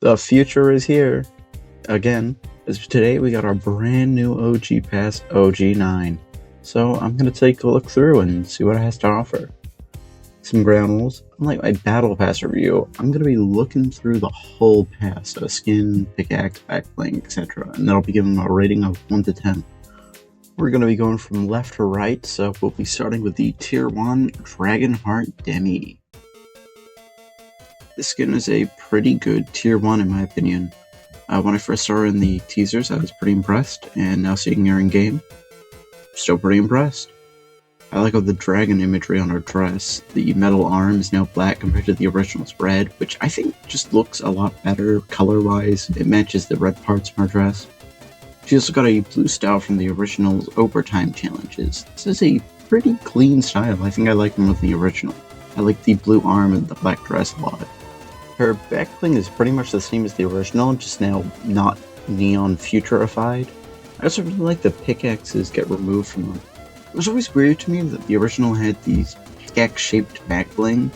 The future is here again. As today we got our brand new OG Pass OG9. So I'm gonna take a look through and see what it has to offer. Some ground rules. Unlike my Battle Pass review, I'm gonna be looking through the whole pass, so skin, pickaxe, backbling, etc. And then I'll be giving them a rating of 1 to 10. We're gonna be going from left to right, so we'll be starting with the Tier 1 Dragonheart Demi. This skin is a pretty good Tier 1 in my opinion. When I first saw her in the teasers, I was pretty impressed, and now seeing her in game, still pretty impressed. I like all the dragon imagery on her dress. The metal arm is now black compared to the original's red, which I think just looks a lot better color-wise. It matches the red parts of her dress. She also got a blue style from the original's overtime challenges. This is a pretty clean style. I think I like more than the original. I like the blue arm and the black dress a lot. Her backbling is pretty much the same as the original, just now not neon futurified. I also really like the pickaxes get removed from them. It was always weird to me that the original had these pickaxe-shaped backbling,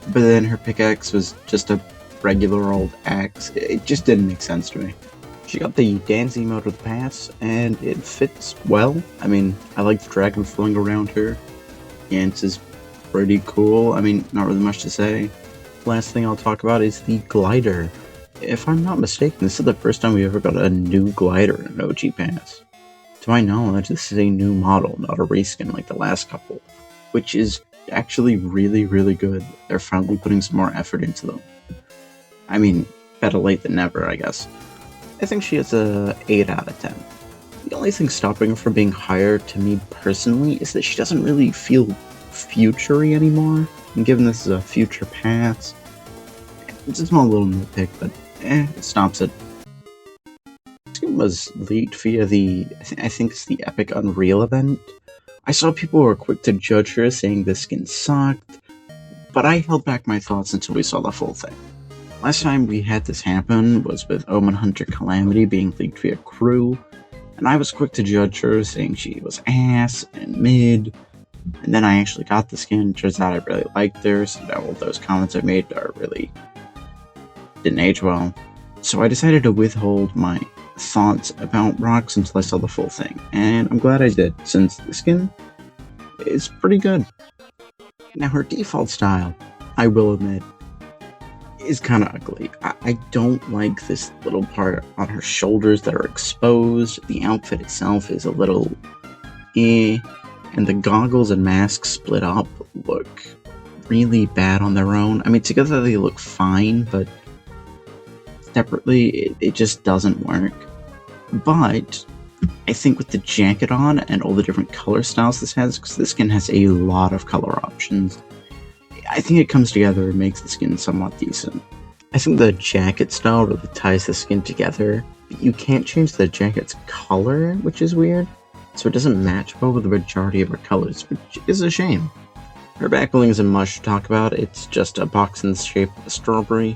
but then her pickaxe was just a regular old axe. It just didn't make sense to me. She got the dance emote of the pass, and it fits well. I mean, I like the dragon flowing around her. Dance is pretty cool. I mean, not really much to say. Last thing I'll talk about is the glider. If I'm not mistaken, this is the first time we ever got a new glider in an OG Pass. To my knowledge, this is a new model, not a reskin like the last couple, which is actually really, really good. They're finally putting some more effort into them. I mean, better late than never, I guess. I think she has a 8 out of 10. The only thing stopping her from being higher to me personally is that she doesn't really feel future-y anymore. And given this is a future pass, it's a small little nitpick, but it stops it. This game was leaked via the, I think it's the Epic Unreal event. I saw people were quick to judge her, saying this skin sucked, but I held back my thoughts until we saw the full thing. Last time we had this happen was with Omen Hunter Calamity being leaked via Crew, and I was quick to judge her, saying she was ass and mid. And then I actually got the skin. Turns out I really liked her, so all those comments I made are really didn't age well. So I decided to withhold my thoughts about Rox until I saw the full thing, and I'm glad I did, since the skin is pretty good. Now her default style, I will admit, is kind of ugly. I don't like this little part on her shoulders that are exposed. The outfit itself is a little and the goggles and masks split up look really bad on their own. I mean, together they look fine, but separately it just doesn't work. But I think with the jacket on and all the different color styles this has, because this skin has a lot of color options, I think it comes together and makes the skin somewhat decent. I think the jacket style really ties the skin together, but you can't change the jacket's color, which is weird. So it doesn't match well with the majority of her colors, which is a shame. Her backbling isn't much to talk about. It's just a box in the shape of a strawberry.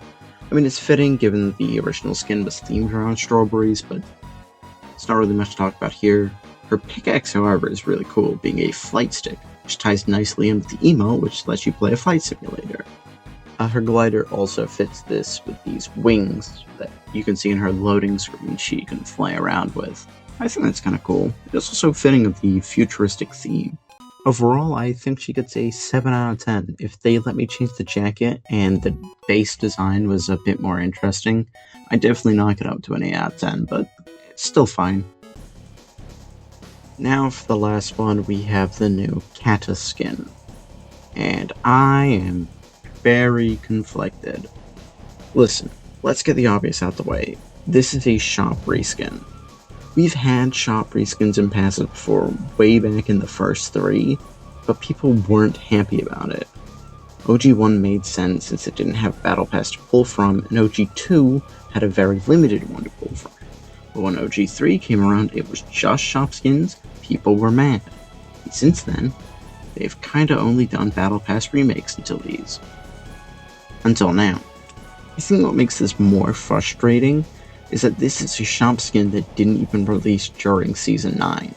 I mean, it's fitting given the original skin was themed around strawberries, but it's not really much to talk about here. Her pickaxe, however, is really cool, being a flight stick, which ties nicely in with the emote, which lets you play a flight simulator. Her glider also fits this with these wings that you can see in her loading screen she can fly around with. I think that's kind of cool. It's also fitting of the futuristic theme. Overall, I think she gets a 7 out of 10. If they let me change the jacket and the base design was a bit more interesting, I'd definitely knock it up to an 8 out of 10, but it's still fine. Now for the last one, we have the new Kata skin. And I am very conflicted. Listen, let's get the obvious out the way. This is a shop reskin. We've had shop reskins in passes before, way back in the first 3, but people weren't happy about it. OG1 made sense since it didn't have Battle Pass to pull from, and OG2 had a very limited one to pull from. But when OG3 came around, it was just shop skins, people were mad. And since then, they've kinda only done Battle Pass remakes until now. I think what makes this more frustrating is that this is a shop skin that didn't even release during Season 9.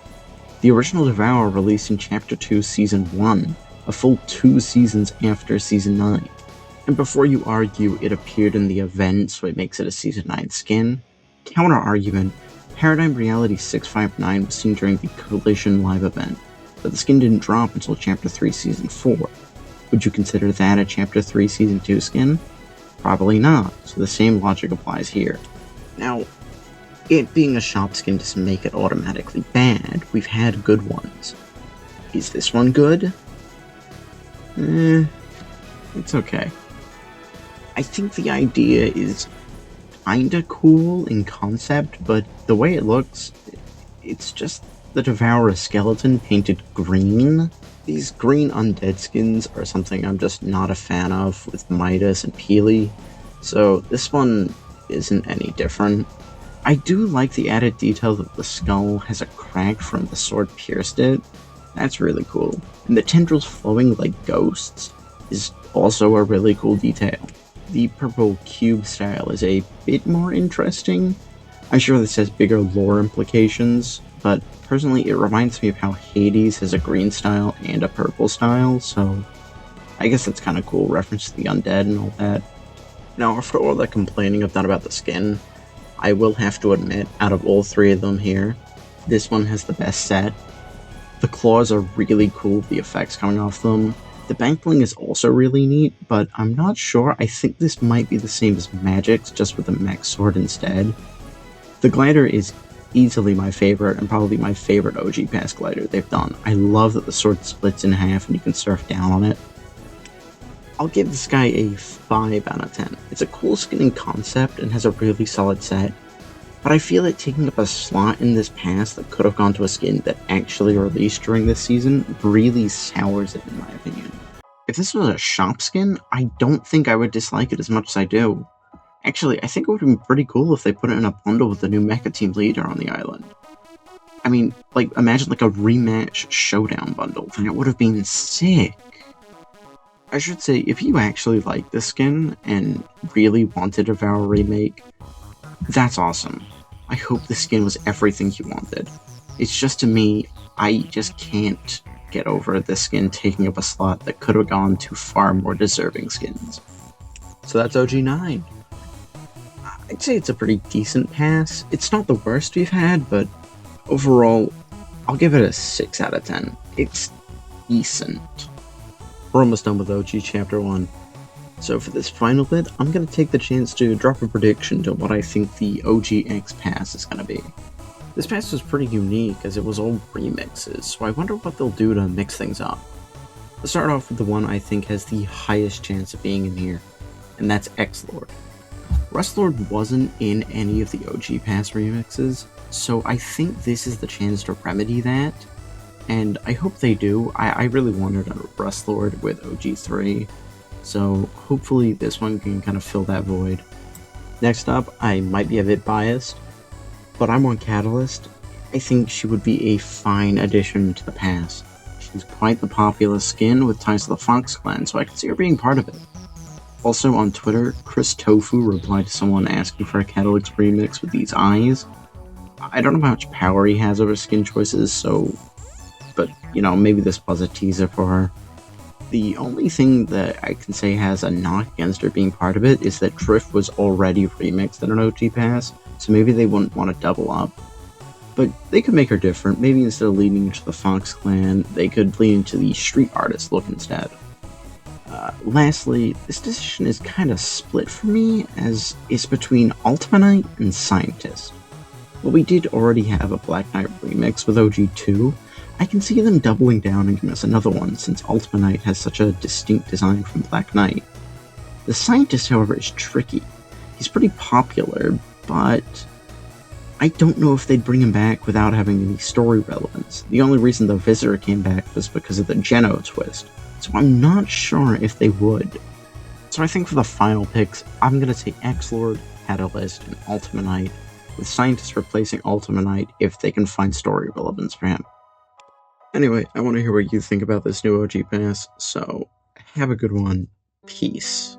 The original Devour released in Chapter 2 Season 1, a full 2 seasons after Season 9. And before you argue it appeared in the event, so it makes it a Season 9 skin, counter argument, Paradigm Reality 659 was seen during the Collision live event, but the skin didn't drop until Chapter 3 Season 4. Would you consider that a Chapter 3 Season 2 skin? Probably not, so the same logic applies here. Now, it being a shop skin doesn't make it automatically bad. We've had good ones. Is this one good? It's okay. I think the idea is kinda cool in concept, but the way it looks, it's just the Devourer skeleton painted green. These green undead skins are something I'm just not a fan of with Midas and Peely, so this one isn't any different. I do like the added detail that the skull has a crack from the sword pierced it. That's really cool. And the tendrils flowing like ghosts is also a really cool detail. The purple cube style is a bit more interesting. I'm sure this has bigger lore implications, but personally it reminds me of how Hades has a green style and a purple style, so I guess that's kind of cool, reference to the undead and all that. Now, after all the complaining I've done about the skin, I will have to admit, out of all three of them here, this one has the best set. The claws are really cool, the effects coming off them. The bank bling is also really neat, but I'm not sure. I think this might be the same as Magic's, just with a mech sword instead. The glider is easily my favorite, and probably my favorite OG Pass glider they've done. I love that the sword splits in half and you can surf down on it. I'll give this guy a 5 out of 10. It's a cool skin in concept and has a really solid set, but I feel it taking up a slot in this pass that could have gone to a skin that actually released during this season really sours it in my opinion. If this was a shop skin, I don't think I would dislike it as much as I do. Actually, I think it would have been pretty cool if they put it in a bundle with the new Mecha Team leader on the island. I mean, like, imagine like a rematch showdown bundle. That would have been sick. I should say, if you actually like this skin and really wanted a Devour remake, that's awesome. I hope the skin was everything you wanted. It's just, to me, I just can't get over this skin taking up a slot that could have gone to far more deserving skins. So that's OG9. I'd say it's a pretty decent pass. It's not the worst we've had, but overall, I'll give it a 6 out of 10. It's decent. We're almost done with OG Chapter 1. So for this final bit, I'm going to take the chance to drop a prediction to what I think the OG X pass is going to be. This pass was pretty unique as it was all remixes, so I wonder what they'll do to mix things up. Let's start off with the one I think has the highest chance of being in here, and that's X-Lord. Rustlord wasn't in any of the OG pass remixes, so I think this is the chance to remedy that. And I hope they do. I really wanted a Rustlord with OG3, so hopefully this one can kind of fill that void. Next up, I might be a bit biased, but I'm on Catalyst. I think she would be a fine addition to the pass. She's quite the popular skin with ties to the Fox clan, so I can see her being part of it. Also on Twitter, Chris Tofu replied to someone asking for a Catalyst remix with these eyes. I don't know how much power he has over skin choices, but, you know, maybe this was a teaser for her. The only thing that I can say has a knock against her being part of it is that Drift was already remixed in an OG pass, so maybe they wouldn't want to double up. But they could make her different. Maybe instead of leaning into the Fox clan, they could lean into the street artist look instead. Lastly, this decision is kind of split for me, as it's between Ultimanite and Scientist. While we did already have a Black Knight remix with OG2, I can see them doubling down and giving us another one, since Ultimanite has such a distinct design from Black Knight. The Scientist, however, is tricky. He's pretty popular, but I don't know if they'd bring him back without having any story relevance. The only reason the Visitor came back was because of the Geno twist, so I'm not sure if they would. So I think for the final picks, I'm going to say X-Lord, Catalyst, and Ultimanite, with Scientist replacing Ultimanite if they can find story relevance for him. Anyway, I want to hear what you think about this new OG pass, so have a good one. Peace.